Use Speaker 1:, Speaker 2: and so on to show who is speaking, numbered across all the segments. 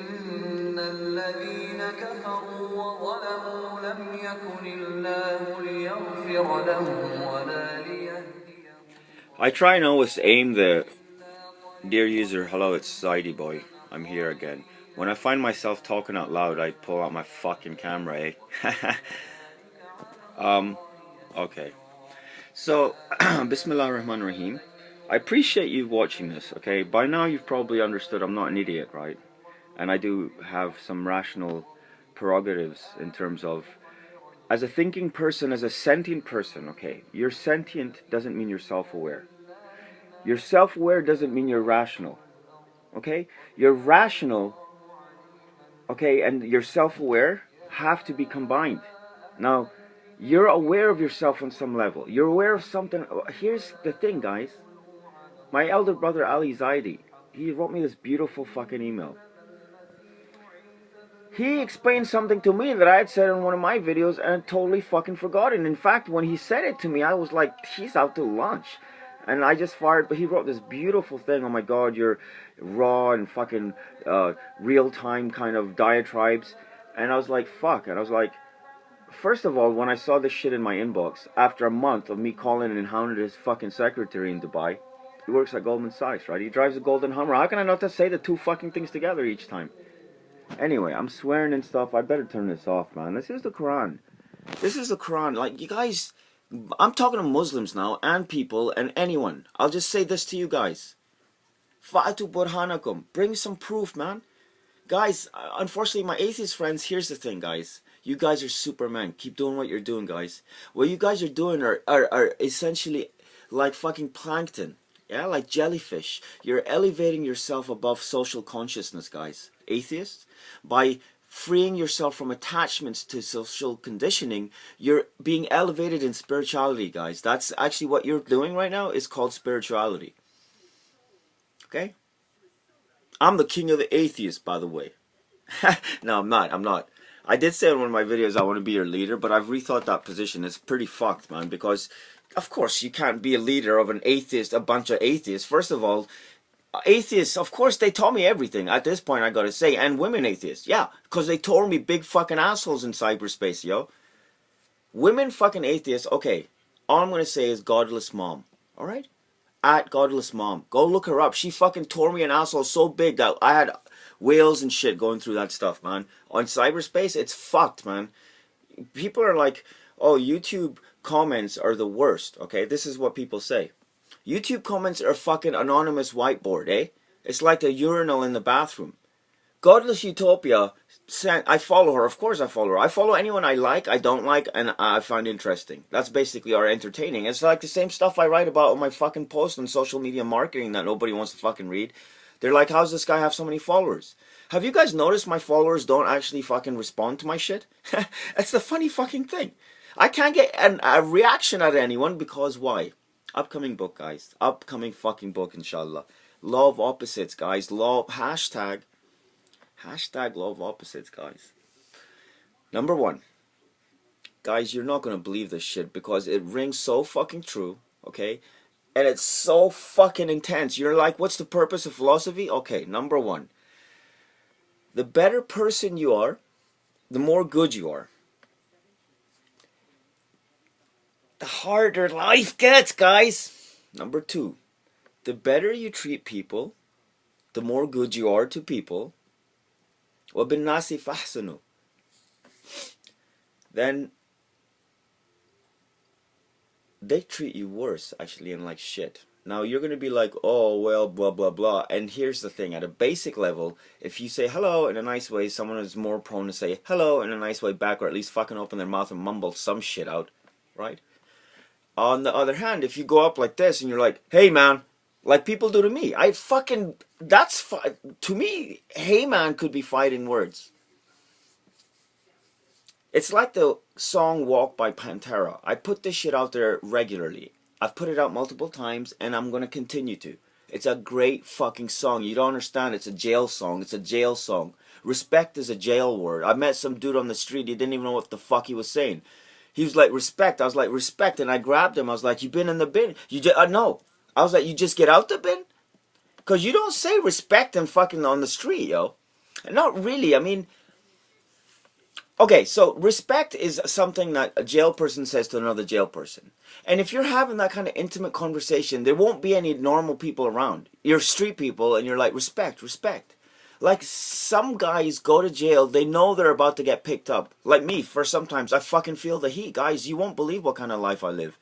Speaker 1: إن الذين كفروا وظلموا لم يكن الله ليغفر لهم ولا ليهديهم.
Speaker 2: I try and always aim the dear user, hello, it's zAiDiBoy. I'm here again. When I find myself talking out loud, I pull out my fucking camera, eh? Okay. So, Bismillah ar-Rahman ar-Rahim. I appreciate you watching this, okay? By now you've probably understood I'm not an idiot, right? And I do have some rational prerogatives in terms of, as a thinking person, as a sentient person, okay? You're sentient doesn't mean you're self-aware. You're self-aware doesn't mean you're rational, okay? You're rational, okay, and you're self-aware have to be combined. Now, you're aware of yourself on some level. You're aware of something. Here's the thing, guys. My elder brother Ali Zaidi, he wrote me this beautiful fucking email. He explained something to me that I had said in one of my videos and totally fucking forgotten. In fact, when he said it to me, I was like, he's out to lunch. And I just fired, but he wrote this beautiful thing. Oh my God, you're raw and fucking real-time kind of diatribes. And I was like, fuck. And I was like, first of all, when I saw this shit in my inbox, after a month of me calling and hounding his fucking secretary in Dubai, he works at Goldman Sachs, right? He drives a golden Hummer. How can I not just say the two fucking things together each time? Anyway, I'm swearing and stuff. I better turn this off, man. This is the Quran. This is the Quran. Like, you guys, I'm talking to Muslims now, and people, and anyone. I'll just say this to you guys. Fa'atu burhanakum. Bring some proof, man. Guys, unfortunately, my atheist friends, here's the thing, guys. You guys are Superman. Keep doing what you're doing, guys. What you guys are doing are essentially like fucking plankton. Yeah, like jellyfish. You're elevating yourself above social consciousness, guys. Atheists. By freeing yourself from attachments to social conditioning, you're being elevated in spirituality, guys. That's actually what you're doing right now. Is called spirituality. Okay? I'm the king of the atheists, by the way. No, I'm not. I did say in one of my videos I want to be your leader, but I've rethought that position. It's pretty fucked, man, because of course you can't be a leader of an atheist, a bunch of atheists. First of all, atheists, of course, they taught me everything. At this point, I gotta say, and women atheists, yeah, because they told me big fucking assholes in cyberspace, yo. Women fucking atheists, okay, all I'm gonna say is godless mom, alright? At godless mom. Go look her up. She fucking tore me an asshole so big that I had whales and shit going through that stuff, man. On cyberspace, it's fucked, man. People are like, oh, YouTube comments are the worst, okay? This is what people say. YouTube comments are fucking anonymous whiteboard, eh? It's like a urinal in the bathroom. Godless Utopia, I follow her. Of course I follow her. I follow anyone I like, I don't like, and I find interesting. That's basically our entertaining. It's like the same stuff I write about on my fucking posts on social media marketing that nobody wants to fucking read. They're like, how's this guy have so many followers? Have you guys noticed my followers don't actually fucking respond to my shit? That's the funny fucking thing. I can't get a reaction out of anyone because why? Upcoming book, guys. Upcoming fucking book, inshallah. Law of opposites, guys. Hashtag law of opposites, guys. Number one. Guys, you're not going to believe this shit because it rings so fucking true, okay? And it's so fucking intense. You're like, what's the purpose of philosophy? Okay, number one. The better person you are, the more good you are. The harder life gets, guys. Number two. The better you treat people, the more good you are to people. وَبِالنَّاسِ فَحْسَنُوا. Then they treat you worse, actually, and like shit. Now, you're going to be like, oh, well, blah, blah, blah. And here's the thing. At a basic level, if you say hello in a nice way, someone is more prone to say hello in a nice way back, or at least fucking open their mouth and mumble some shit out, right? On the other hand, if you go up like this and you're like, hey, man, like people do to me, to me, hey, man could be fighting words. It's like the song Walk by Pantera. I put this shit out there regularly. I've put it out multiple times, and I'm going to continue to. It's a great fucking song. You don't understand. It's a jail song. It's a jail song. Respect is a jail word. I met some dude on the street. He didn't even know what the fuck he was saying. He was like, respect. I was like, respect. And I grabbed him. I was like, you been in the bin? No. I was like, you just get out the bin? Because you don't say respect and fucking on the street, yo. Not really. I mean, okay, so respect is something that a jail person says to another jail person. And if you're having that kind of intimate conversation, there won't be any normal people around. You're street people and you're like, respect, respect. Like some guys go to jail, they know they're about to get picked up. Like me, for sometimes I fucking feel the heat. Guys, you won't believe what kind of life I live.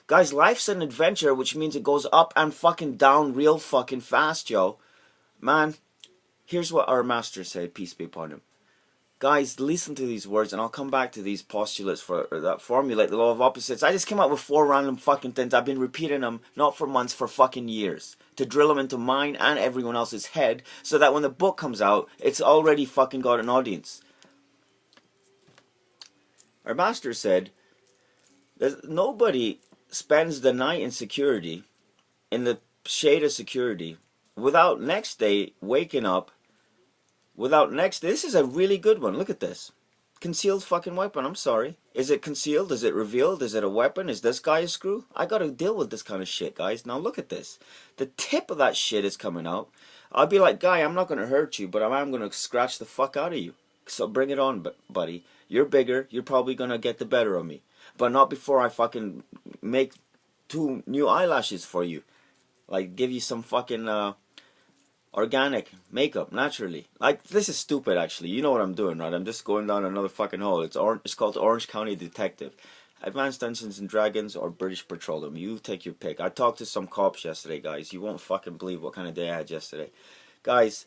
Speaker 2: Guys, life's an adventure, which means it goes up and fucking down real fucking fast, yo. Man, here's what our master said, peace be upon him. Guys, listen to these words, and I'll come back to these postulates that formulate the law of opposites. I just came up with 4 random fucking things. I've been repeating them, not for months, for fucking years. To drill them into mine and everyone else's head, so that when the book comes out, it's already fucking got an audience. Our master said, nobody spends the night in security, in the shade of security, without next day waking up. This is a really good one. Look at this. Concealed fucking weapon. I'm sorry. Is it concealed? Is it revealed? Is it a weapon? Is this guy a screw? I gotta deal with this kind of shit, guys. Now look at this. The tip of that shit is coming out. I'll be like, guy, I'm not gonna hurt you, but I'm gonna scratch the fuck out of you. So bring it on, buddy. You're bigger. You're probably gonna get the better of me. But not before I fucking make 2 new eyelashes for you. Like, give you some fucking, organic makeup naturally. Like, this is stupid actually. You know what I'm doing, right? I'm just going down another fucking hole. It's called Orange County Detective. Advanced Dungeons and Dragons or British Petroleum. You take your pick. I talked to some cops yesterday, guys. You won't fucking believe what kind of day I had yesterday. Guys,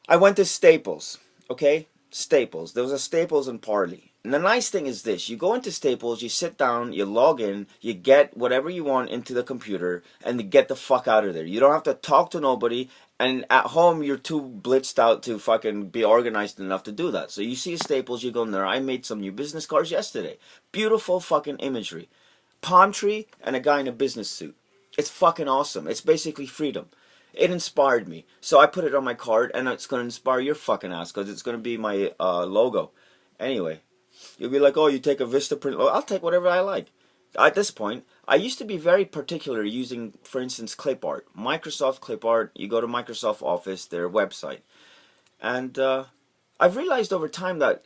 Speaker 2: I went to Staples, okay? Staples. There was a Staples in Parley. And the nice thing is this. You go into Staples, you sit down, you log in, you get whatever you want into the computer, and you get the fuck out of there. You don't have to talk to nobody, and at home you're too blitzed out to fucking be organized enough to do that. So you see a Staples, you go in there. I made some new business cards yesterday. Beautiful fucking imagery. Palm tree and a guy in a business suit. It's fucking awesome. It's basically freedom. It inspired me. So I put it on my card, and it's going to inspire your fucking ass, because it's going to be my logo. Anyway, you'll be like, oh, you take a Vistaprint logo. I'll take whatever I like. At this point, I used to be very particular using, for instance, clip art. Microsoft clip art, you go to Microsoft Office, their website. And I've realized over time that,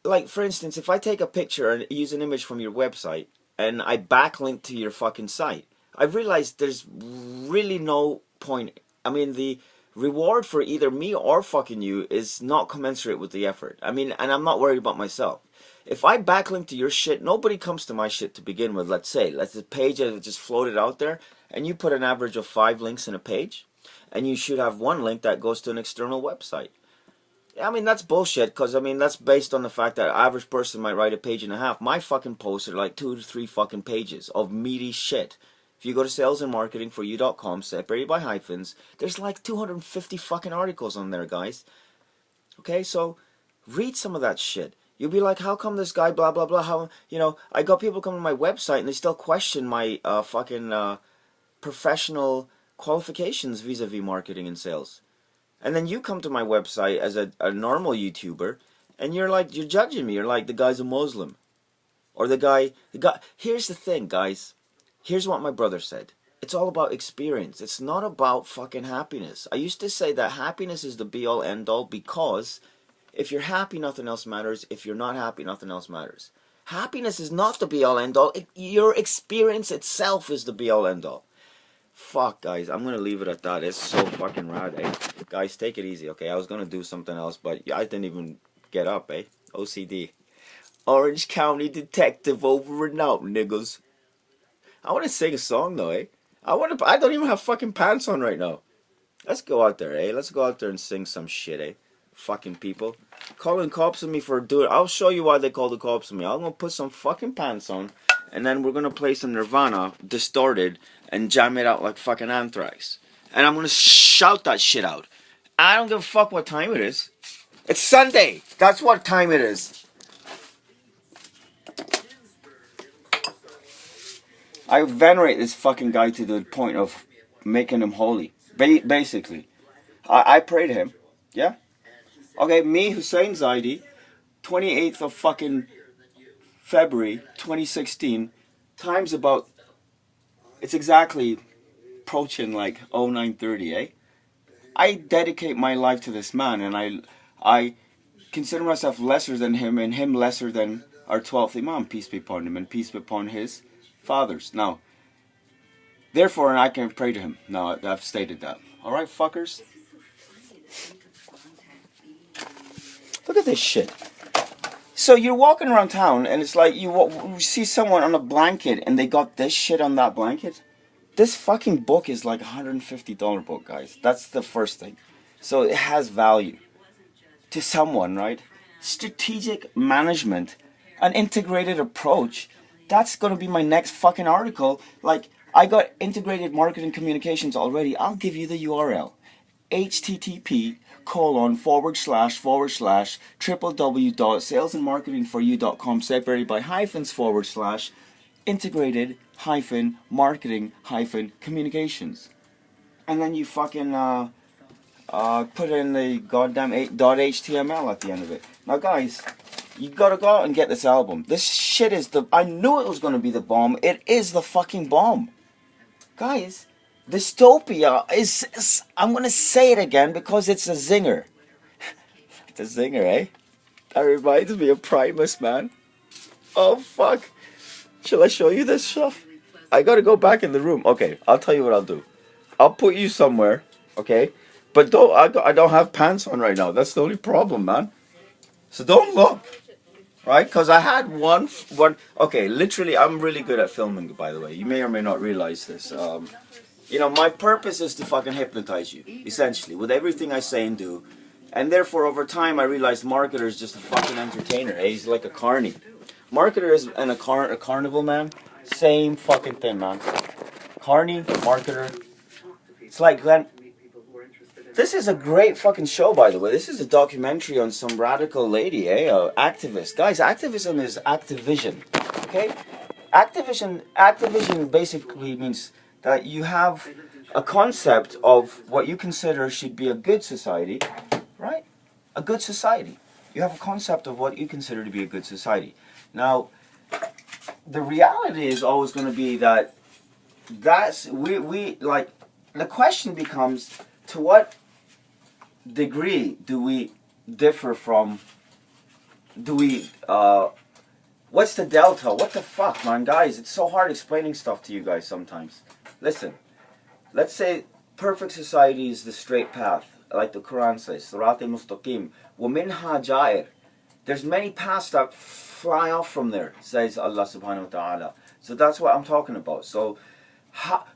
Speaker 2: like, for instance, if I take a picture and use an image from your website, and I backlink to your fucking site, I've realized there's really no point. I mean, the reward for either me or fucking you is not commensurate with the effort. I mean, and I'm not worried about myself. If I backlink to your shit, nobody comes to my shit to begin with, let's say. Let's the page that just floated out there, and you put an average of 5 links in a page, and you should have 1 link that goes to an external website. I mean, that's bullshit, because, I mean, that's based on the fact that an average person might write a page and a half. My fucking posts are like 2 to 3 fucking pages of meaty shit. If you go to salesandmarketingforyou.com, separated by hyphens, there's like 250 fucking articles on there, guys. Okay, so read some of that shit. You'll be like, how come this guy, blah, blah, blah, how, you know, I got people coming to my website and they still question my fucking professional qualifications vis-a-vis marketing and sales. And then you come to my website as a normal YouTuber, and you're like, you're judging me. You're like, the guy's a Muslim. Or the guy, here's the thing, guys. Here's what my brother said. It's all about experience. It's not about fucking happiness. I used to say that happiness is the be-all, end-all, because if you're happy, nothing else matters. If you're not happy, nothing else matters. Happiness is not the be-all, end-all. Your experience itself is the be-all, end-all. Fuck, guys. I'm going to leave it at that. It's so fucking rad, eh? Guys, take it easy, okay? I was going to do something else, but I didn't even get up, eh? OCD. Orange County Detective over and out, niggas. I want to sing a song, though, eh? I don't even have fucking pants on right now. Let's go out there, eh? Let's go out there and sing some shit, eh? Fucking people. Calling cops on me for doing... I'll show you why they call the cops on me. I'm going to put some fucking pants on, and then we're going to play some Nirvana, distorted, and jam it out like fucking Anthrax. And I'm going to shout that shit out. I don't give a fuck what time it is. It's Sunday. That's what time it is. I venerate this fucking guy to the point of making him holy. Basically. I pray to him. Yeah? Okay, me, Hussein Zaidi, 28th of fucking February, 2016. Time's about... It's exactly approaching like 0930, eh? I dedicate my life to this man, and I consider myself lesser than him, and him lesser than our 12th Imam, peace be upon him, and peace be upon his fathers. Now, therefore, I can pray to him. Now, I've stated that. Alright, fuckers? Look at this shit. So you're walking around town, and it's like you see someone on a blanket, and they got this shit on that blanket. This fucking book is like $150 book, guys. That's the first thing. So it has value to someone, right? Strategic management, an integrated approach. That's going to be my next fucking article. Like, I got integrated marketing communications already. I'll give you the URL. http://www.salesandmarketingforyou.com separated by hyphens / integrated marketing communications. And then you fucking put in the goddamn .html at the end of it. Now guys, you gotta go out and get this album. This shit is I knew it was gonna be the bomb. It is the fucking bomb. Guys, Dystopia is I'm gonna say it again because it's a zinger. It's a zinger, eh? That reminds me of Primus, man. Oh fuck. Shall I show you this stuff? I gotta go back in the room. Okay, I'll tell you what I'll do. I'll put you somewhere, okay? But I don't have pants on right now. That's the only problem, man. So don't look, right? Because I had one. Okay, literally, I'm really good at filming, by the way. You may or may not realize this. You know, my purpose is to fucking hypnotize you, essentially, with everything I say and do. And therefore, over time, I realized marketer is just a fucking entertainer. Eh? He's like a carny. Marketer is a carnival, man. Same fucking thing, man. Carny, marketer. It's like Glenn. This is a great fucking show, by the way. This is a documentary on some radical lady, activist. Guys, activism is ACTiViSiON, okay? ACTiViSiON basically means that you have a concept of what you consider should be a good society, right? A good society. You have a concept of what you consider to be a good society. Now, the reality is always going to be that the question becomes, to what degree do we differ from, what's the delta? What the fuck, man? Guys, it's so hard explaining stuff to you guys sometimes. Listen, let's say perfect society is the straight path, like the Quran says, Sirat al-Mustaqim, وَمِنْهَا جَائِرٌ. There's many paths that fly off from there, says Allah subhanahu wa ta'ala. So that's what I'm talking about. So,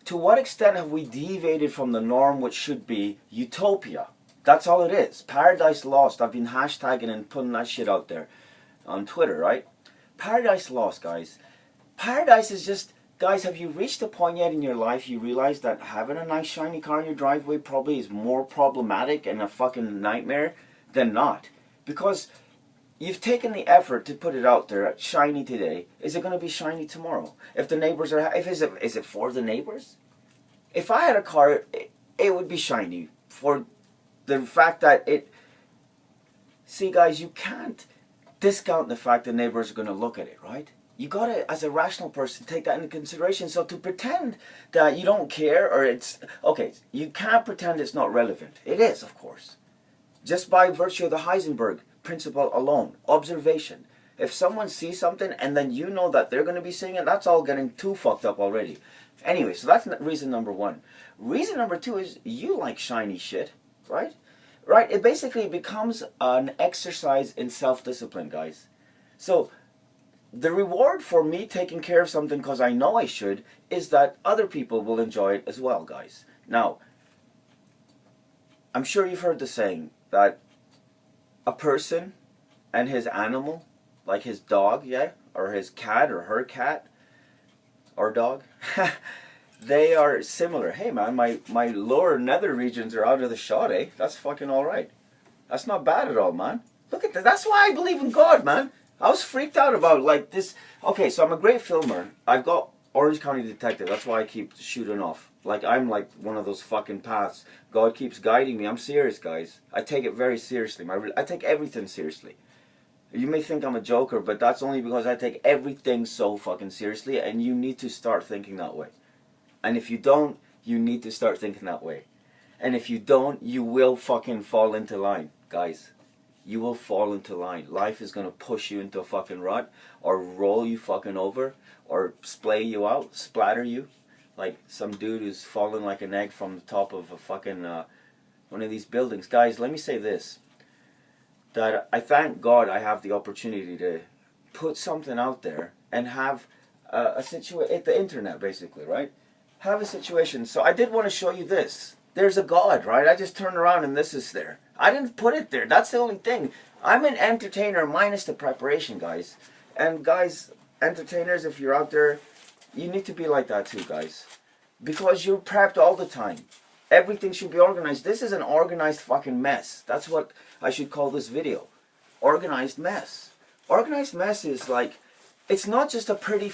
Speaker 2: to what extent have we deviated from the norm, which should be utopia? That's all it is. Paradise Lost. I've been hashtagging and putting that shit out there on Twitter, right? Paradise Lost, guys. Paradise is just, guys, have you reached a point yet in your life you realize that having a nice shiny car in your driveway probably is more problematic and a fucking nightmare than not? Because you've taken the effort to put it out there, shiny today. Is it going to be shiny tomorrow? If the neighbors are, is it for the neighbors? If I had a car, it would be shiny for the fact that it. See, guys, you can't discount the fact that neighbors are going to look at it, right? You gotta, as a rational person, take that into consideration. So to pretend that you don't care, or it's okay, you can't pretend it's not relevant. It is, of course, just by virtue of the Heisenberg principle alone. Observation. If someone sees something and then you know that they're going to be seeing it, that's all getting too fucked up already. Anyway, so that's reason number one. Reason number two is you like shiny shit, right? Right? It basically becomes an exercise in self-discipline, guys. So the reward for me taking care of something because I know I should is that other people will enjoy it as well, guys. Now, I'm sure you've heard the saying that a person and his animal, like his dog, yeah, or his cat or her cat or dog, they are similar. Hey man, my lower nether regions are out of the shot, eh? That's fucking alright. That's not bad at all, man. Look at that. That's why I believe in God, man. I was freaked out about like this. Okay, so I'm a great filmer. I've got Orange County Detective. That's why I keep shooting off. Like I'm like one of those fucking paths. God keeps guiding me. I'm serious, guys. I take it very seriously. I take everything seriously. You may think I'm a joker, but that's only because I take everything so fucking seriously, and you need to start thinking that way. And if you don't, you need to start thinking that way. And if you don't, you will fucking fall into line, guys. You will fall into line. Life is gonna push you into a fucking rut, or roll you fucking over, or splay you out, splatter you, like some dude who's fallen like an egg from the top of a fucking one of these buildings. Guys, let me say this: that I thank God I have the opportunity to put something out there and have a situation, the internet basically, right? Have a situation. So I did want to show you this. There's a God, right? I just turned around and this is there. I didn't put it there. That's the only thing. I'm an entertainer minus the preparation, guys. And guys, entertainers, if you're out there, you need to be like that too, guys. Because you're prepped all the time. Everything should be organized. This is an organized fucking mess. That's what I should call this video. Organized mess. Organized mess is like, it's not just a pretty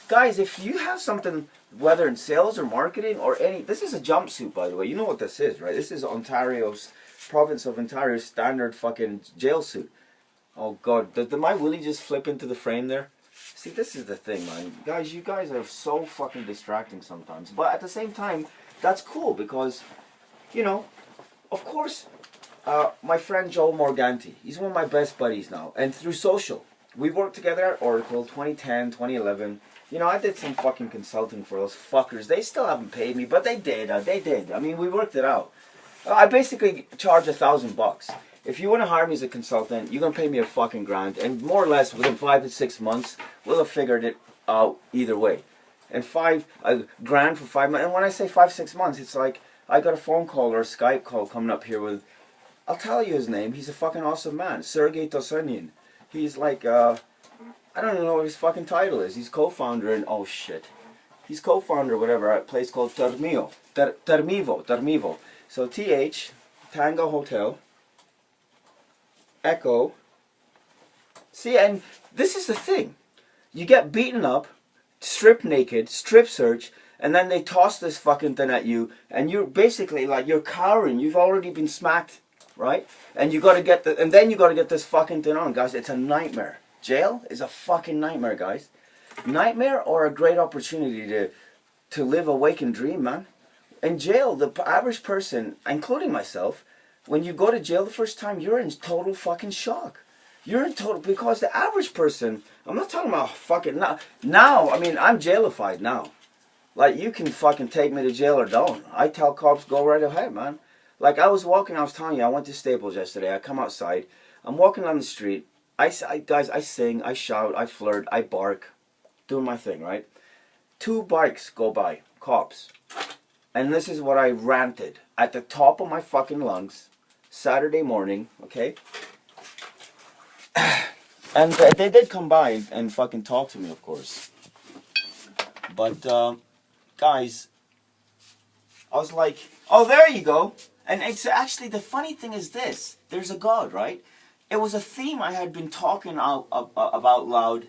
Speaker 2: guys, if you have something, whether in sales or marketing or any, this is a jumpsuit, by the way. You know what this is, right? This is Ontario's, province of Ontario's standard fucking jail suit. Oh God, did my willy just flip into the frame there? See, this is the thing, man. Guys, you guys are so fucking distracting sometimes. But at the same time, that's cool because, you know, of course, my friend Joel Morganti, he's one of my best buddies now. And through social, we worked together at Oracle 2010, 2011. You know, I did some fucking consulting for those fuckers. They still haven't paid me, but they did. They did. I mean, we worked it out. I basically charge $1,000. If you want to hire me as a consultant, you're going to pay me a fucking grand. And more or less, within 5 to 6 months, we'll have figured it out either way. And a grand for 5 months. And when I say 5, 6 months, it's like, I got a phone call or a Skype call coming up here with, I'll tell you his name. He's a fucking awesome man. Sergey Tosunin. He's like, I don't even know what his fucking title is. He's co-founder and, oh shit. He's co-founder, whatever, at a place called Termivo. So TH, Tango Hotel, Echo. See, and this is the thing. You get beaten up, stripped naked, strip search, and then they toss this fucking thing at you, and you're basically like, you're cowering. You've already been smacked, right? And you gotta get and then you gotta get this fucking thing on, guys. It's a nightmare. Jail is a fucking nightmare, guys. Nightmare or a great opportunity to live a wake and dream, man. In jail, the average person, including myself, when you go to jail the first time, you're in total fucking shock. You're in total, because the average person, I'm not talking about fucking now, I mean, I'm jailified now. Like, you can fucking take me to jail or don't. I tell cops, go right ahead, man. Like, I was telling you, I went to Staples yesterday, I come outside, I'm walking down the street, guys, I sing, I shout, I flirt, I bark, doing my thing, right? 2 bikes go by, cops. And this is what I ranted at the top of my fucking lungs Saturday morning, okay? And they did come by and fucking talk to me, of course. But, guys, I was like, oh, there you go. And it's actually, the funny thing is this. There's a God, right? It was a theme I had been talking about loud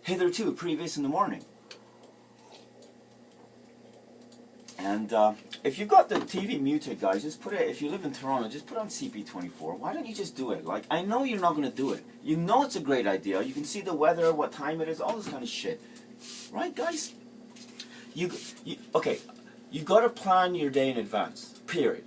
Speaker 2: hitherto, previous in the morning. And if you've got the TV muted, guys, just put it, if you live in Toronto, just put on CP24. Why don't you just do it? Like, I know you're not going to do it. You know it's a great idea. You can see the weather, what time it is, all this kind of shit. Right, guys? Okay, you got to plan your day in advance, period.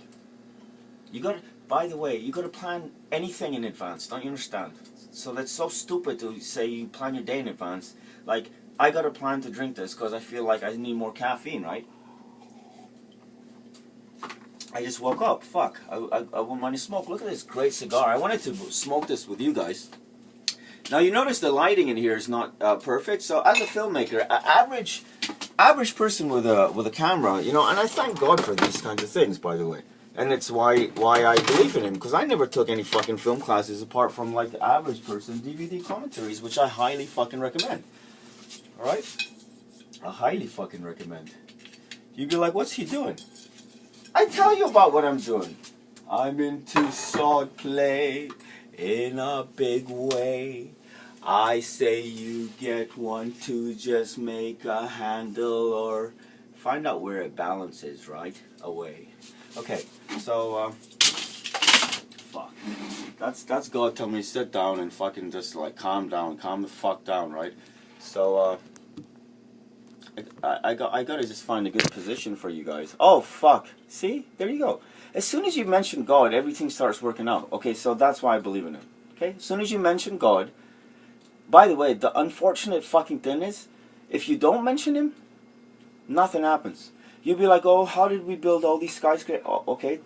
Speaker 2: You got to, by the way, you got to plan anything in advance, don't you understand? So that's so stupid to say you plan your day in advance. Like, I got to plan to drink this because I feel like I need more caffeine, right? I just woke up. Fuck. I wouldn't mind to smoke. Look at this great cigar. I wanted to smoke this with you guys. Now you notice the lighting in here is not perfect. So as a filmmaker, average person with a camera, you know, and I thank God for these kinds of things, by the way. And it's why I believe in him, because I never took any fucking film classes apart from like the average person DVD commentaries, which I highly fucking recommend. All right, I highly fucking recommend. You'd be like, what's he doing? I tell you about what I'm doing. I'm into sword play in a big way. I say you get one to just make a handle or find out where it balances, right? Away. Okay, so, fuck. That's God telling me to sit down and fucking just like calm down, calm the fuck down, right? So, I gotta just find a good position for you guys. Oh fuck! See, there you go. As soon as you mention God, everything starts working out. Okay, so that's why I believe in Him. Okay, as soon as you mention God. By the way, the unfortunate fucking thing is, if you don't mention Him, nothing happens. You'll be like, oh, how did we build all these skyscrapers? Oh, okay,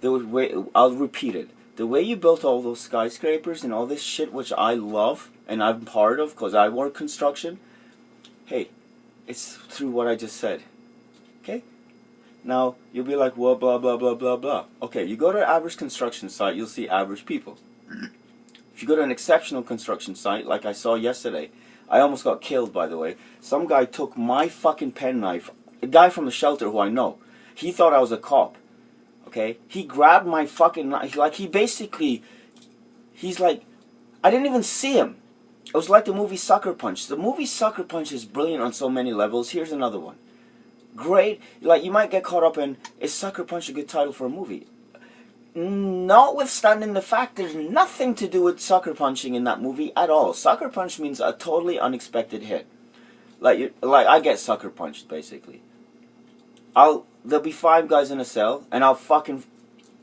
Speaker 2: I'll repeat it. The way you built all those skyscrapers and all this shit, which I love and I'm part of because I work construction. Hey, it's through what I just said. Okay? Now, you'll be like, well, blah, blah, blah, blah, blah. Okay, you go to an average construction site, you'll see average people. If you go to an exceptional construction site, like I saw yesterday, I almost got killed, by the way. Some guy took my fucking penknife, a guy from the shelter who I know. He thought I was a cop. Okay? He grabbed my fucking knife. Like, he's like, I didn't even see him. It was like the movie Sucker Punch. The movie Sucker Punch is brilliant on so many levels. Here's another one. Great. Like, you might get caught up in, is Sucker Punch a good title for a movie? Notwithstanding the fact there's nothing to do with sucker punching in that movie at all. Sucker punch means a totally unexpected hit. Like I get sucker punched, basically. There'll be 5 guys in a cell, and I'll fucking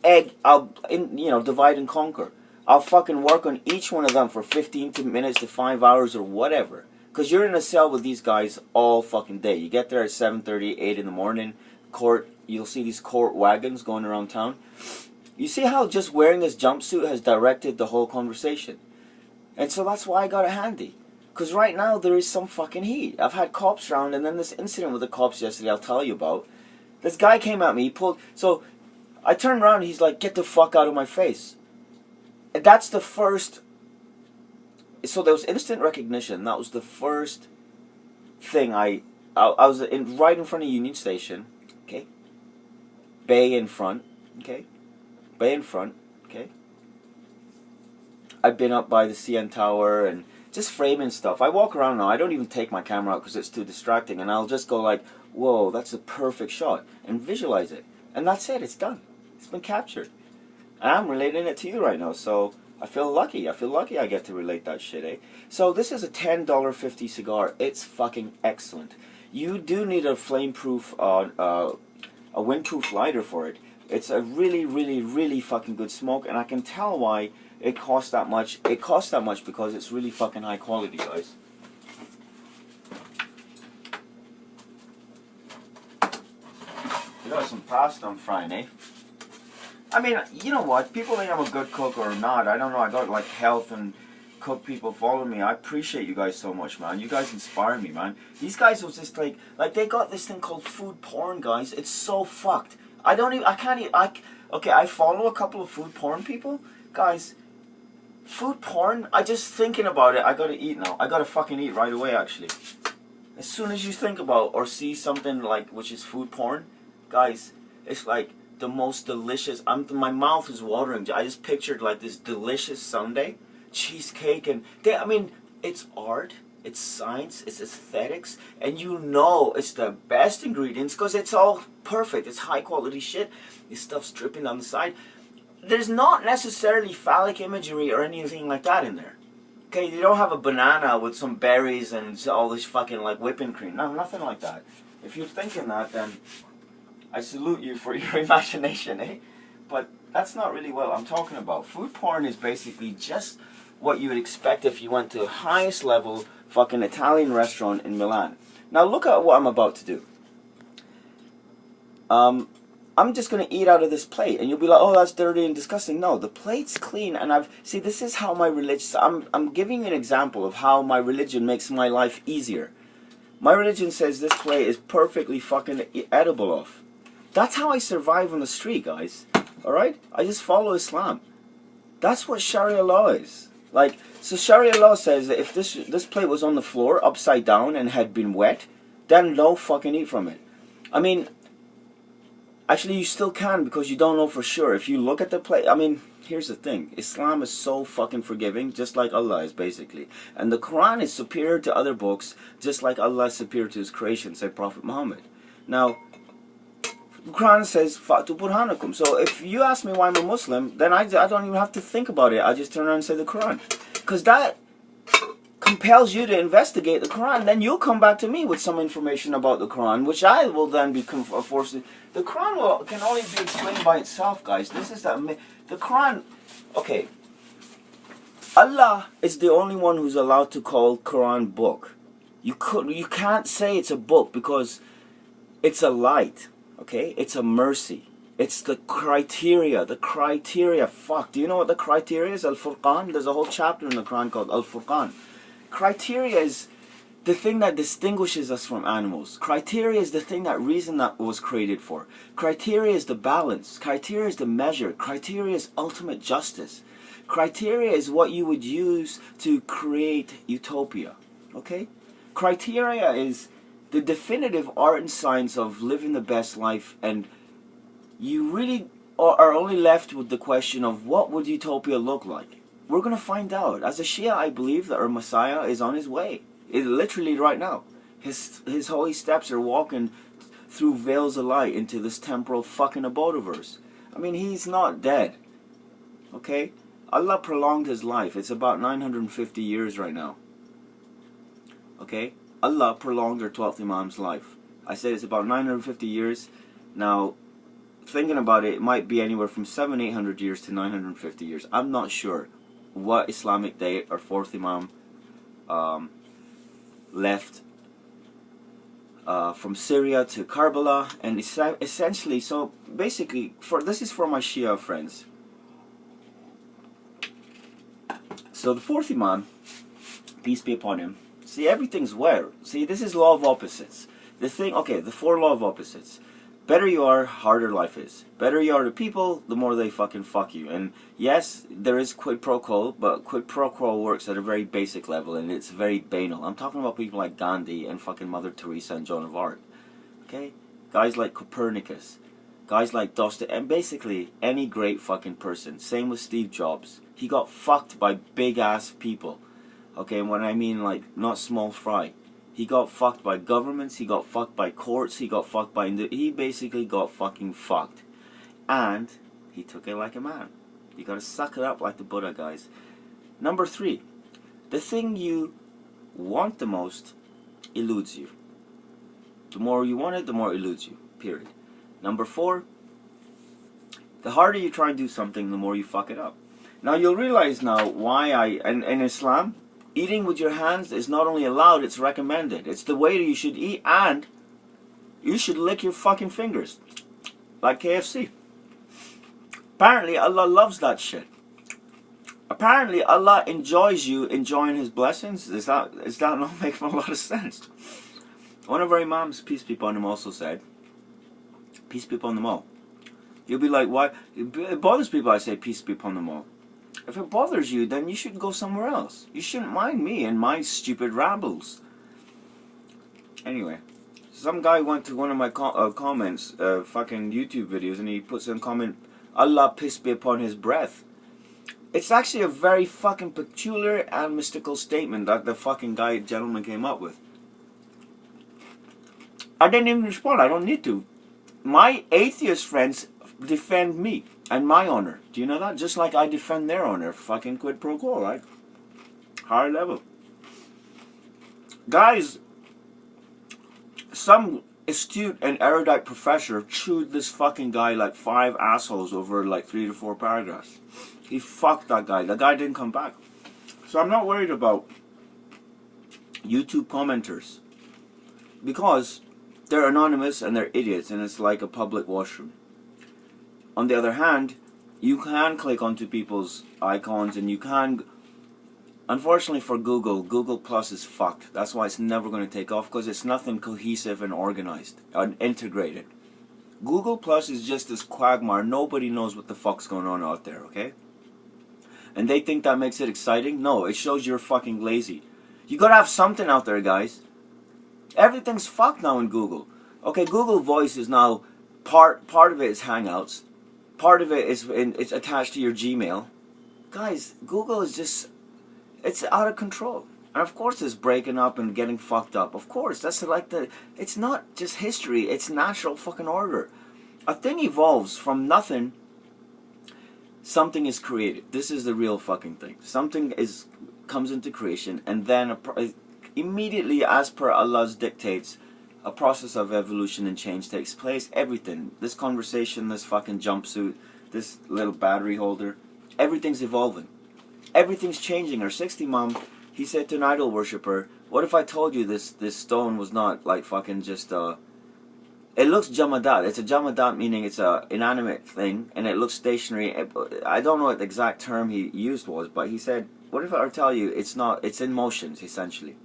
Speaker 2: divide and conquer. I'll fucking work on each one of them for 15 minutes to 5 hours or whatever. Because you're in a cell with these guys all fucking day. You get there at 7:30, 8 in the morning. You'll see these court wagons going around town. You see how just wearing this jumpsuit has directed the whole conversation. And so that's why I got it handy. Because right now there is some fucking heat. I've had cops around, and then this incident with the cops yesterday I'll tell you about. This guy came at me, he pulled... So I turned around and he's like, get the fuck out of my face. And that's the first... So there was instant recognition. That was the first thing I was right in front of Union Station. Okay? Bay in front. Okay? Bay in front. Okay? I've been up by the CN Tower and just framing stuff. I walk around now. I don't even take my camera out because it's too distracting. And I'll just go like, whoa, that's a perfect shot. And visualize it. And that's it. It's done. It's been captured. And I'm relating it to you right now. So I feel lucky. I feel lucky I get to relate that shit, eh? So this is a $10.50 cigar. It's fucking excellent. You do need a flame-proof, a wind-proof lighter for it. It's a really, really, really fucking good smoke, and I can tell why it costs that much. It costs that much because it's really fucking high quality, guys. We got some pasta I'm frying, eh? I mean, you know what? People think I'm a good cook or not. I don't know. I got like health and cook people follow me. I appreciate you guys so much, man. You guys inspire me, man. These guys was just like they got this thing called food porn, guys. It's so fucked. Okay, I follow a couple of food porn people. Guys, food porn, just thinking about it, I gotta eat now. I gotta fucking eat right away, actually. As soon as you think about or see something like, which is food porn, guys, it's like the most delicious, my mouth is watering. I just pictured like this delicious sundae, cheesecake, and I mean, it's art. It's science, it's aesthetics, and you know it's the best ingredients because it's all perfect. It's high quality shit. This stuff's dripping on the side. There's not necessarily phallic imagery or anything like that in there. Okay, you don't have a banana with some berries and all this fucking like whipping cream. No, nothing like that. If you're thinking that, then I salute you for your imagination, eh? But that's not really what I'm talking about. Food porn is basically just what you would expect if you went to the highest level fucking Italian restaurant in Milan. Now look at what I'm about to do. I'm just going to eat out of this plate, and you'll be like, oh, that's dirty and disgusting. No, the plate's clean, and see, this is how my religion, I'm giving you an example of how my religion makes my life easier. My religion says this plate is perfectly fucking edible off. That's how I survive on the street, guys. Alright? I just follow Islam. That's what Sharia law is. Like, so Sharia law says that if this plate was on the floor, upside down, and had been wet, then don't fucking eat from it. I mean, actually you still can because you don't know for sure. If you look at the plate, I mean, here's the thing. Islam is so fucking forgiving, just like Allah is, basically. And the Quran is superior to other books, just like Allah is superior to His creation, said Prophet Muhammad. Now, the Quran says, Fa'tu burhanakum. So if you ask me why I'm a Muslim, then I don't even have to think about it. I just turn around and say the Quran. Because compels you to investigate the Quran, then you'll come back to me with some information about the Quran, which I will then be forced to. The Quran can only be explained by itself, guys. This is the Quran. Okay, Allah is the only one who's allowed to call Quran book. You can't say it's a book because it's a light. Okay, it's a mercy. It's the criteria. Fuck. Do you know what the criteria is? Al-Furqan. There's a whole chapter in the Quran called Al-Furqan. Criteria is the thing that distinguishes us from animals. Criteria is the thing that reason that was created for. Criteria is the balance. Criteria is the measure. Criteria is ultimate justice. Criteria is what you would use to create utopia. Okay? Criteria is the definitive art and science of living the best life, and you really are only left with the question of what would utopia look like. We're going to find out. As a Shia, I believe that our Messiah is on his way. Literally right now. His holy steps are walking through veils of light into this temporal fucking abode-verse. I mean, he's not dead. Okay? Allah prolonged his life. It's about 950 years right now. Okay? Allah prolonged our 12th Imam's life. I said it's about 950 years. Now, thinking about it, it might be anywhere from 700-800 years to 950 years. I'm not sure what Islamic date our 4th Imam left from Syria to Karbala, and essentially, so basically, this is for my Shia friends. So the 4th Imam, peace be upon him, see, everything's where? See, this is law of opposites. The 4 law of opposites. Better you are, harder life is. Better you are to people, the more they fucking fuck you. And yes, there is quid pro quo, but quid pro quo works at a very basic level, and it's very banal. I'm talking about people like Gandhi and fucking Mother Teresa and Joan of Arc. Okay? Guys like Copernicus. Guys like Dostoevsky, and basically any great fucking person. Same with Steve Jobs. He got fucked by big ass people. Okay, and when I mean like not small fry. He got fucked by governments, he got fucked by courts, he got fucked by... He basically got fucking fucked. And he took it like a man. You gotta suck it up like the Buddha, guys. Number 3. The thing you want the most eludes you. The more you want it, the more it eludes you. Period. Number 4. The harder you try and do something, the more you fuck it up. Now you'll realize now why in Islam, eating with your hands is not only allowed, it's recommended. It's the way that you should eat, and you should lick your fucking fingers. Like KFC. Apparently Allah loves that shit. Apparently Allah enjoys you enjoying his blessings. Is that not making a lot of sense? One of our Imams, peace be upon him, also said, peace be upon them all. You'll be like, why? It bothers people I say peace be upon them all. If it bothers you, then you should go somewhere else. You shouldn't mind me and my stupid rambles. Anyway, some guy went to one of my comments, fucking YouTube videos, and he puts in a comment, Allah peace be upon his breath. It's actually a very fucking peculiar and mystical statement that the fucking gentleman came up with. I didn't even respond. I don't need to. My atheist friends defend me and my honor. Do you know that? Just like I defend their honor. Fucking quid pro quo, right? Higher level. Guys, some astute and erudite professor chewed this fucking guy like 5 assholes over like 3 to 4 paragraphs. He fucked that guy. The guy didn't come back. So I'm not worried about YouTube commenters, because they're anonymous and they're idiots, and it's like a public washroom. On the other hand, you can click onto people's icons, and you can... Unfortunately for Google Plus is fucked. That's why it's never going to take off, because it's nothing cohesive and organized and integrated. Google Plus is just this quagmire. Nobody knows what the fuck's going on out there, okay? And they think that makes it exciting? No, it shows you're fucking lazy. You gotta have something out there, guys. Everything's fucked now in Google. Okay, Google Voice is now... Part of it is Hangouts. Part of it is it's attached to your Gmail. Guys, Google is just... It's out of control. And of course it's breaking up and getting fucked up. Of course, that's like the... It's not just history, it's natural fucking order. A thing evolves from nothing. Something is created. This is the real fucking thing. Something is comes into creation, and then immediately, as per Allah's dictates, a process of evolution and change takes place. Everything, this conversation, this fucking jumpsuit, this little battery holder, everything's evolving. Everything's changing. Our 60 mom, he said to an idol worshipper, what if I told you this stone was not like fucking just it looks jamadat. It's a jamadat, meaning it's a inanimate thing, and it looks stationary. I don't know what the exact term he used was, but he said, what if I tell you it's not, it's in motions, essentially.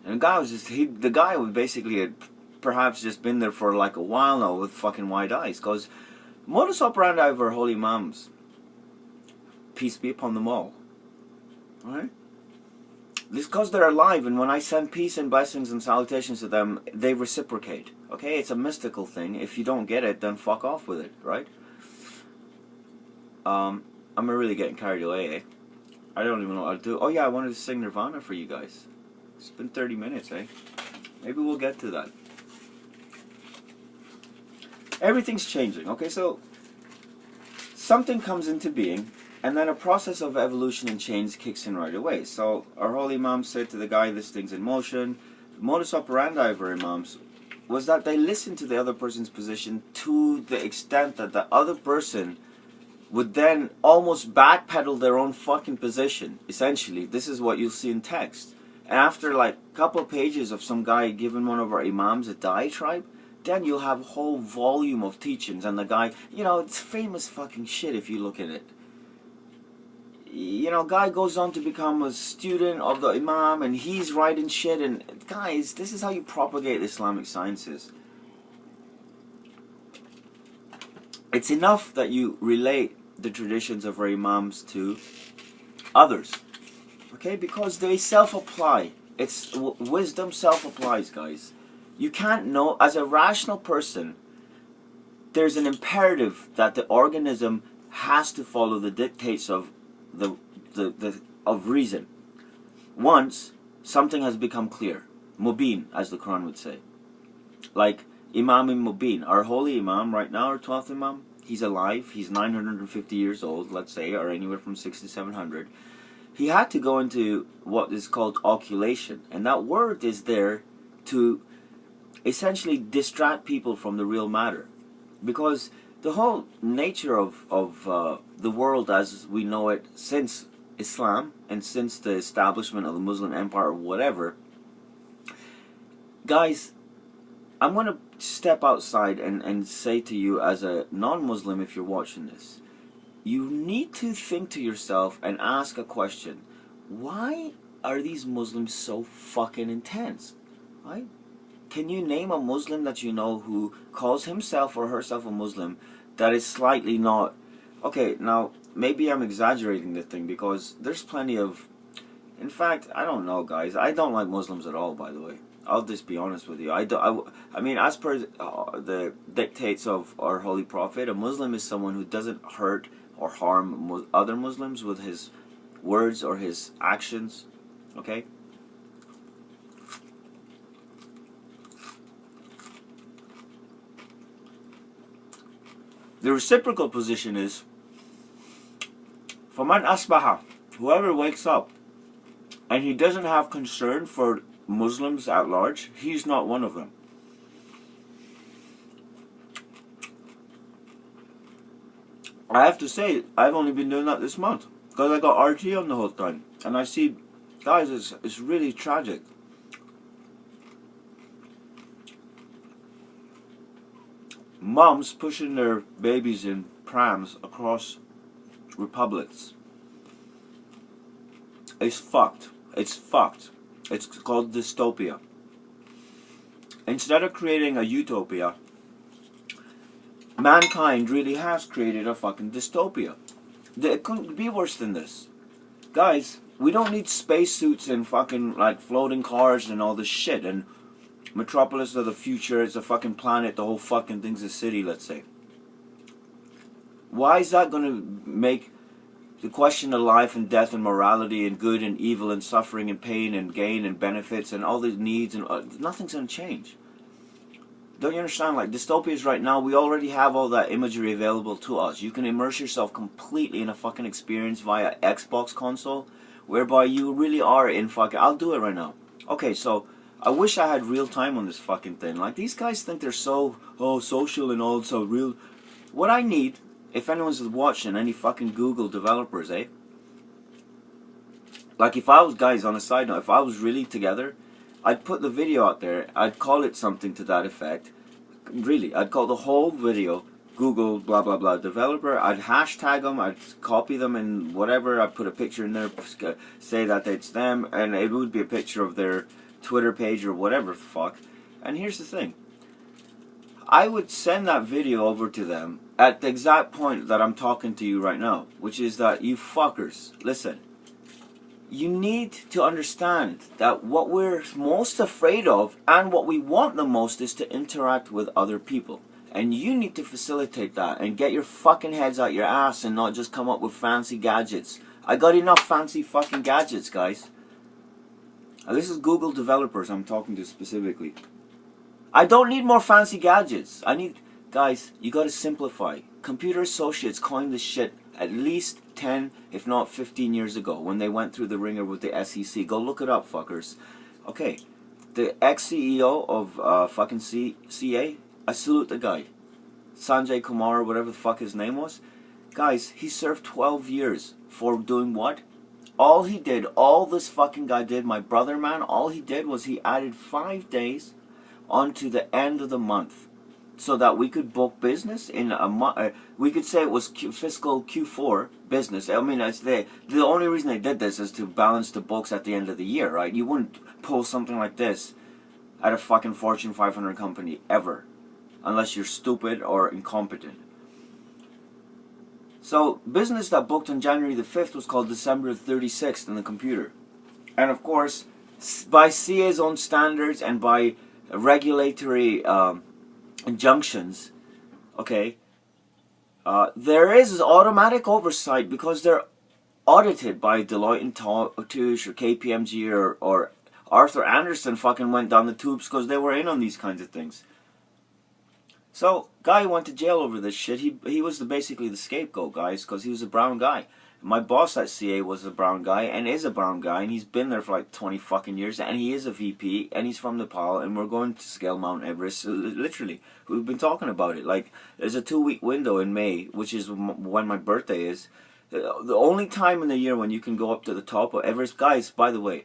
Speaker 2: And the guy was just, the guy was basically had perhaps just been there for like a while now with fucking wide eyes, because modus operandi of our holy imams, peace be upon them all, alright? This because they're alive, and when I send peace and blessings and salutations to them, they reciprocate. Okay, it's a mystical thing. If you don't get it, then fuck off with it, right? I'm really getting carried away, eh? I don't even know what to do. Oh yeah, I wanted to sing Nirvana for you guys. It's been 30 minutes, eh? Maybe we'll get to that. Everything's changing. Okay, so something comes into being, and then a process of evolution and change kicks in right away. So our holy imam said to the guy, this thing's in motion. The modus operandi of our imams was that they listened to the other person's position to the extent that the other person would then almost backpedal their own fucking position. Essentially, this is what you'll see in text. And after like a couple of pages of some guy giving one of our imams a diatribe, then you'll have a whole volume of teachings, and the guy, you know, it's famous fucking shit if you look at it. You know, guy goes on to become a student of the imam, and he's writing shit, and guys, this is how you propagate Islamic sciences. It's enough that you relate the traditions of our imams to others, okay, because they self-apply. It's wisdom self-applies, guys. You can't know, as a rational person, there's an imperative that the organism has to follow the dictates of of reason. Once something has become clear, mubin, as the Quran would say, like Imam Mubin, our holy Imam right now, our 12th Imam, he's alive, he's 950 years old, let's say, or anywhere from 600 to 700. He had to go into what is called occultation, and that word is there to essentially distract people from the real matter, because the whole nature of the world as we know it since Islam and since the establishment of the Muslim Empire or whatever, guys, I'm going to step outside and say to you as a non-Muslim, if you're watching this, you need to think to yourself and ask a question. Why are these Muslims so fucking intense? Right? Can you name a Muslim that you know who calls himself or herself a Muslim that is slightly not... Okay, now, maybe I'm exaggerating the thing, because there's plenty of... In fact, I don't know, guys. I don't like Muslims at all, by the way. I'll just be honest with you. I mean, as per the dictates of our Holy Prophet, a Muslim is someone who doesn't hurt or harm other Muslims with his words or his actions. Okay? The reciprocal position is, Faman Asbaha, whoever wakes up and he doesn't have concern for Muslims at large, he's not one of them. I have to say, I've only been doing that this month, because I got RT on the whole time, and I see, guys, it's really tragic. Moms pushing their babies in prams across republics. It's fucked. It's fucked. It's called dystopia. Instead of creating a utopia, mankind really has created a fucking dystopia. It couldn't be worse than this. Guys, we don't need spacesuits and fucking like floating cars and all this shit, and Metropolis of the future, it's a fucking planet, the whole fucking thing's a city, let's say. Why is that going to make the question of life and death and morality and good and evil and suffering and pain and gain and benefits and all these needs, and nothing's going to change? Don't you understand? Like, dystopias right now, we already have all that imagery available to us. You can immerse yourself completely in a fucking experience via Xbox console, whereby you really are in fucking... I'll do it right now. Okay, so I wish I had real time on this fucking thing. Like, these guys think they're so, oh, social and all, so real. What I need, if anyone's watching, any fucking Google developers, eh? Like, if I was, guys, on a side note, if I was really together, I'd put the video out there, I'd call it something to that effect. Really, I'd call the whole video Google blah blah blah developer. I'd hashtag them, I'd copy them and whatever, I'd put a picture in there, say that it's them, and it would be a picture of their Twitter page or whatever the fuck. And here's the thing, I would send that video over to them at the exact point that I'm talking to you right now, which is that, you fuckers, listen, you need to understand that what we're most afraid of and what we want the most is to interact with other people. And you need to facilitate that and get your fucking heads out your ass and not just come up with fancy gadgets. I got enough fancy fucking gadgets, guys. Now, this is Google developers I'm talking to specifically. I don't need more fancy gadgets. I need... Guys, you gotta simplify. Computer Associates coined this shit at least 10, if not 15 years ago when they went through the ringer with the SEC. Go look it up, fuckers. Okay, the ex-CEO of fucking CA, I salute the guy. Sanjay Kumar, whatever the fuck his name was. Guys, he served 12 years for doing what? All he did, all this fucking guy did, my brother, man, all he did was he added 5 days onto the end of the month, so that we could book business in a month. We could say it was fiscal Q4 business. I mean, the only reason they did this is to balance the books at the end of the year, right? You wouldn't pull something like this at a fucking Fortune 500 company, ever. Unless you're stupid or incompetent. So, business that booked on January the 5th was called December 36th in the computer. And of course, by CA's own standards and by regulatory... injunctions, okay, there is automatic oversight because they're audited by Deloitte and Touche or KPMG or Arthur Andersen fucking went down the tubes because they were in on these kinds of things. So, guy went to jail over this shit. He was basically the scapegoat, guys, because he was a brown guy. My boss at CA was a brown guy and is a brown guy, and he's been there for like 20 fucking years, and he is a VP, and he's from Nepal, and we're going to scale Mount Everest. Literally, we've been talking about it. Like, there's a 2-week window in May, which is when my birthday is. The only time in the year when you can go up to the top of Everest. Guys, by the way,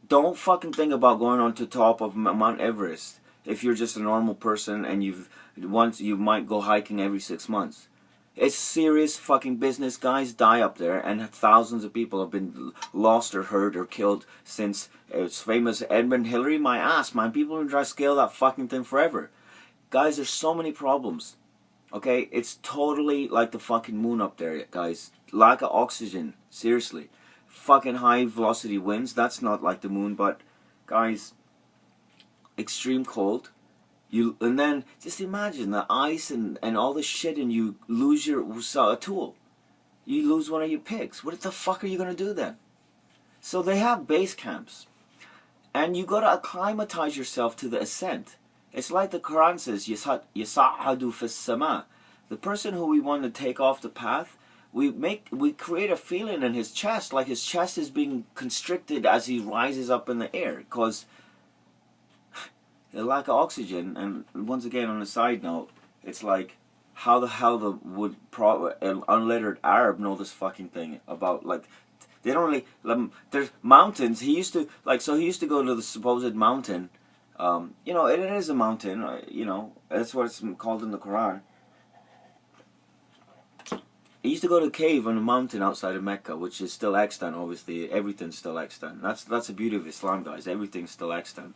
Speaker 2: don't fucking think about going on to the top of Mount Everest if you're just a normal person and you might go hiking every 6 months. It's serious fucking business. Guys die up there, and thousands of people have been lost or hurt or killed since it's famous Edmund Hillary. My ass, man. People are trying to scale that fucking thing forever. Guys, there's so many problems. Okay? It's totally like the fucking moon up there, guys. Lack of oxygen. Seriously. Fucking high velocity winds. That's not like the moon, but guys, extreme cold. And then just imagine the ice and all this shit, and you lose your tool. You lose one of your picks. What the fuck are you gonna do then? So they have base camps, and you gotta acclimatize yourself to the ascent. It's like the Quran says, "Yasa'adu fis sama." The person who we want to take off the path, we create a feeling in his chest, like his chest is being constricted as he rises up in the air, because the lack of oxygen. And once again, on a side note, it's like, how the hell would an unlettered Arab know this fucking thing about, like, they don't really, there's mountains. He used to go to the supposed mountain, you know, it is a mountain, you know, that's what it's called in the Quran. He used to go to a cave on a mountain outside of Mecca, which is still extant, obviously. Everything's still extant. That's the beauty of Islam, guys. Everything's still extant.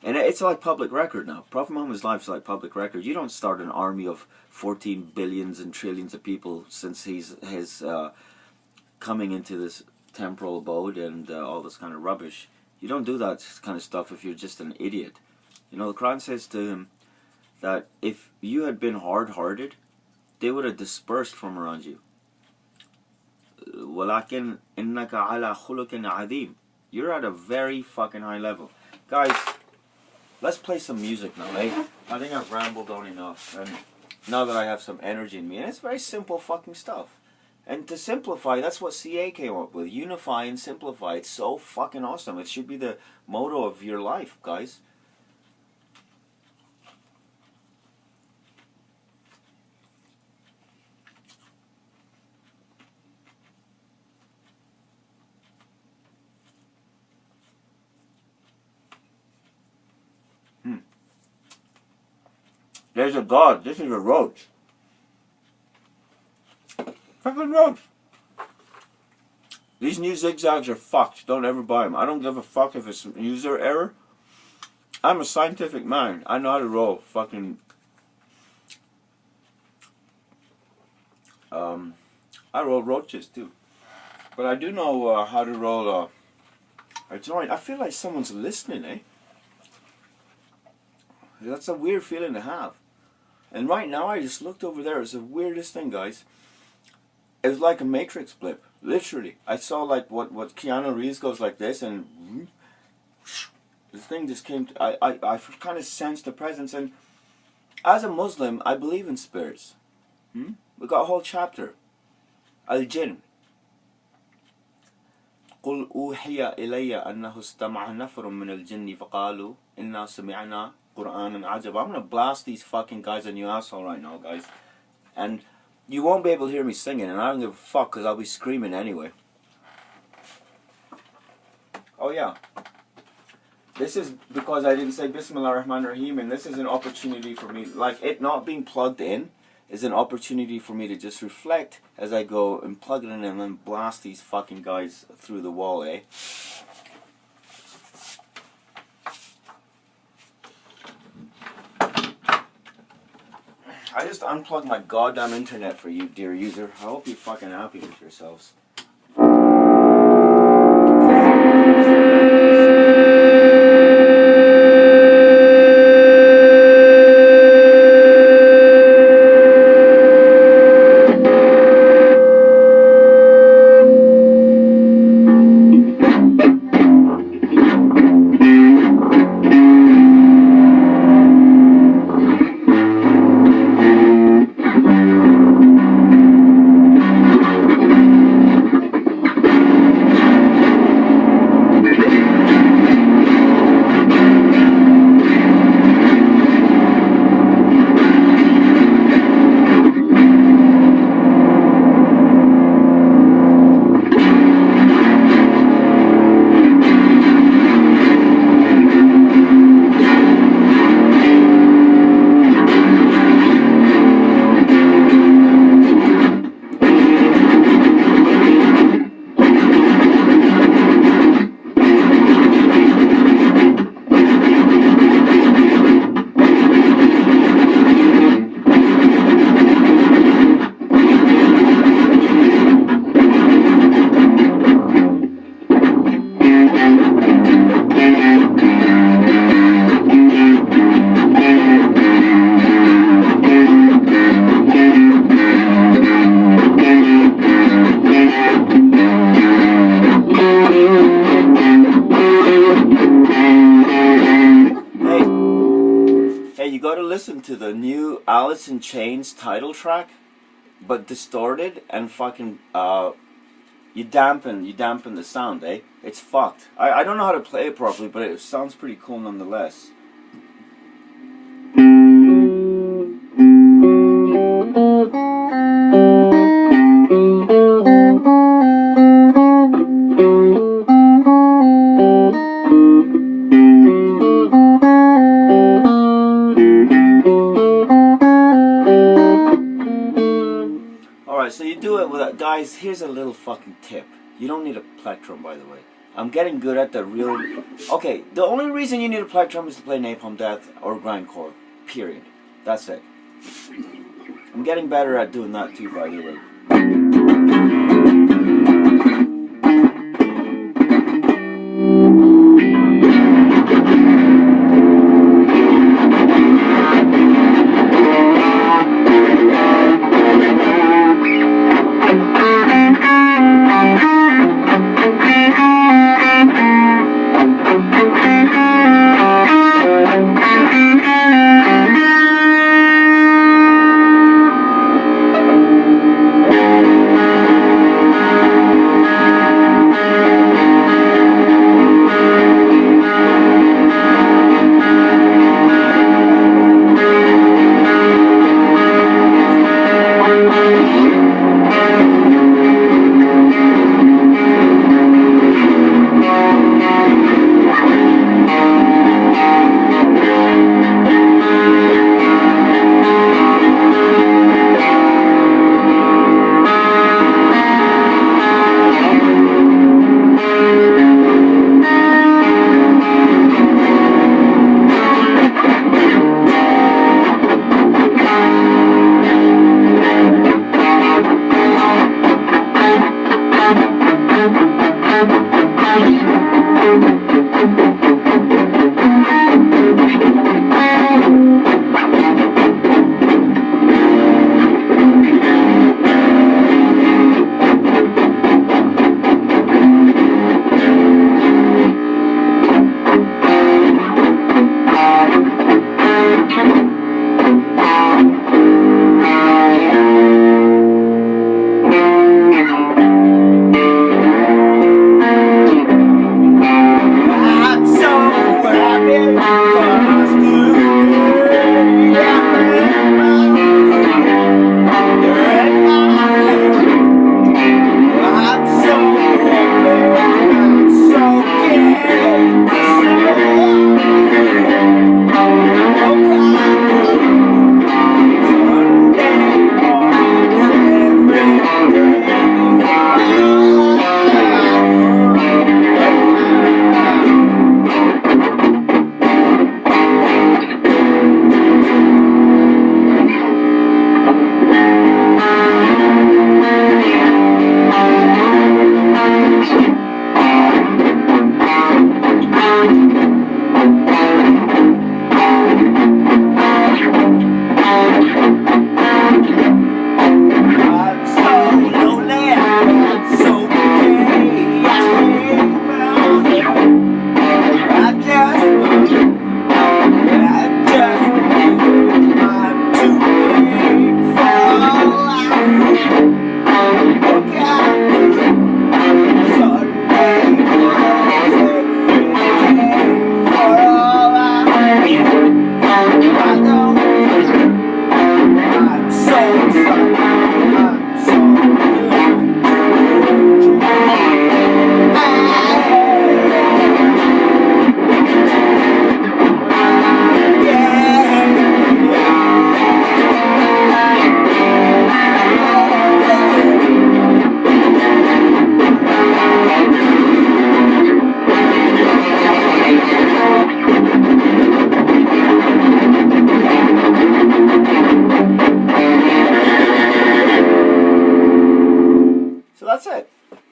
Speaker 2: And it's like public record now. Prophet Muhammad's life is like public record. You don't start an army of 14 billions and trillions of people since his coming into this temporal abode and all this kind of rubbish. You don't do that kind of stuff if you're just an idiot. You know, the Quran says to him that if you had been hard-hearted, they would have dispersed from around you. وَلَكِنْ إِنَّكَ عَلَى خُلُقٍ عَظِيمٍ. You're at a very fucking high level. Guys, let's play some music now, eh? I think I've rambled on enough, and now that I have some energy in me, and it's very simple fucking stuff. And to simplify, that's what CA came up with. Unify and simplify. It's so fucking awesome. It should be the motto of your life, guys. There's a dog. This is a roach. Fucking roach. These new zigzags are fucked. Don't ever buy them. I don't give a fuck if it's user error. I'm a scientific man. I know how to roll fucking... I roll roaches too. But I do know how to roll a joint. I feel like someone's listening, eh? That's a weird feeling to have. And right now I just looked over there. It's the weirdest thing, guys. It was like a Matrix blip. Literally. I saw like what Keanu Reeves goes like this, and the thing just came to, I kind of sensed the presence. And as a Muslim, I believe in spirits. We got a whole chapter. Al-Jinn. قل أوحي إلي أنه استمع نفر من الجن فقالوا إنا سمعنا قرآنا عجبا. I'm gonna blast these fucking guys on you asshole right now, guys. And you won't be able to hear me singing, and I don't give a fuck because I'll be screaming anyway. Oh yeah. This is because I didn't say Bismillah ar-Rahman ar-Rahim, and this is an opportunity for me, like it not being plugged in is an opportunity for me to just reflect as I go and plug it in and then blast these fucking guys through the wall, eh? I just unplugged my goddamn internet for you, dear user. I hope you're fucking happy with yourselves. Listen to the new Alice in Chains title track, but distorted and fucking you dampen the sound, eh? It's fucked. I don't know how to play it properly, but it sounds pretty cool nonetheless. So you do it with guys, here's a little fucking tip. You don't need a plectrum, by the way. I'm getting good at the real... Okay, the only reason you need a plectrum is to play Napalm Death or grindcore. Period. That's it. I'm getting better at doing that too, by the way.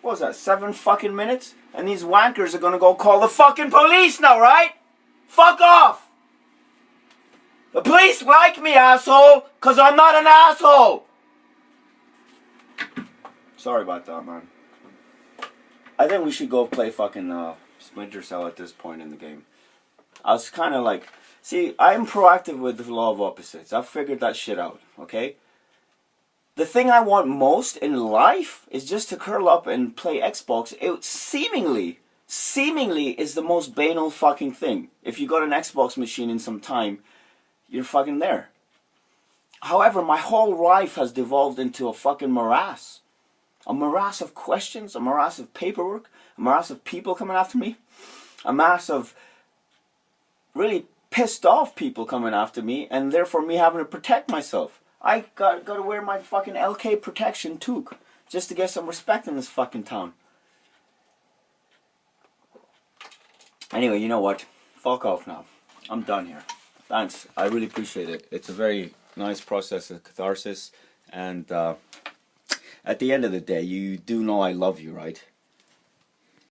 Speaker 2: What was that, 7 fucking minutes? And these wankers are gonna go call the fucking police now, right? Fuck off! The police like me, asshole, cause I'm not an asshole! Sorry about that, man. I think we should go play fucking Splinter Cell at this point in the game. I was kind of like, see, I'm proactive with the law of opposites. I've figured that shit out, okay? The thing I want most in life is just to curl up and play Xbox. It seemingly is the most banal fucking thing. If you got an Xbox machine in some time, you're fucking there. However, my whole life has devolved into a fucking morass. A morass of questions, a morass of paperwork, a morass of people coming after me, a mass of really pissed off people coming after me, and therefore me having to protect myself. I got to wear my fucking LK protection toque just to get some respect in this fucking town. Anyway, you know what? Fuck off now. I'm done here. Thanks. I really appreciate it. It's a very nice process of catharsis, and at the end of the day, you do know I love you, right?